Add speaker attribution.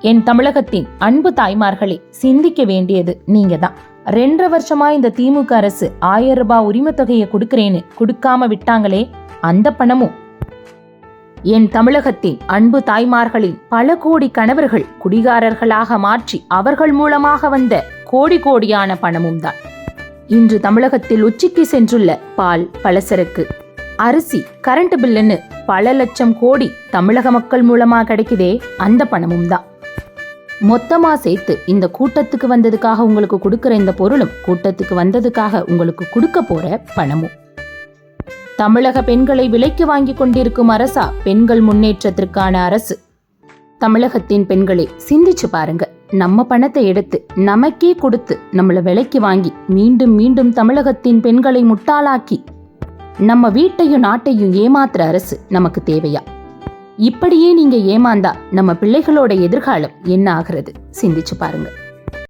Speaker 1: என் தமிழகத்தின் அன்பு தாய்மார்களே, சிந்திக்க வேண்டியது நீங்க தான். 2.5 வருஷமா இந்த திமுக அரசு 1000 ரூபாய் உரிமை தொகையை கொடுக்கறேன்னு கொடுக்காம விட்டாங்களே, அந்த பணமும் என் தமிழகத்தின் அன்பு தாய்மார்களின் பல கோடி கணவர்கள் குடிகாரர்களாக மாற்றி அவர்கள் மூலமாக வந்த கோடி கோடியான பணமும் தான். இன்று தமிழகத்தில் உச்சிக்கு சென்றுள்ள பால், பலசரக்கு, அரிசி, கரண்ட் பில்லுன்னு பல லட்சம் கோடி தமிழக மக்கள் மூலமா கிடைக்குதே, அந்த பணமும் தான். மொத்தமா சேர்த்து இந்த கூட்டத்துக்கு வந்ததுக்காக உங்களுக்கு கொடுக்கிற இந்த பொருளும், கூட்டத்துக்கு வந்ததுக்காக உங்களுக்கு கொடுக்க போற பணமும். தமிழக பெண்களை விலைக்கு வாங்கி கொண்டிருக்கும் அரசா பெண்கள் முன்னேற்றத்திற்கான அரசு? தமிழகத்தின் பெண்களே, சிந்திச்சு பாருங்க. நம்ம பணத்தை எடுத்து நமக்கே கொடுத்து நம்மள விலைக்கு வாங்கி மீண்டும் மீண்டும் தமிழகத்தின் பெண்களை முட்டாளாக்கி நம்ம வீட்டையும் நாட்டையும் ஏமாத்துற அரசு நமக்கு தேவையா? இப்படியே நீங்க ஏமாந்தா நம்ம பிள்ளைகளோட எதிர்காலம் என்ன ஆகிறது? சிந்திச்சு பாருங்க.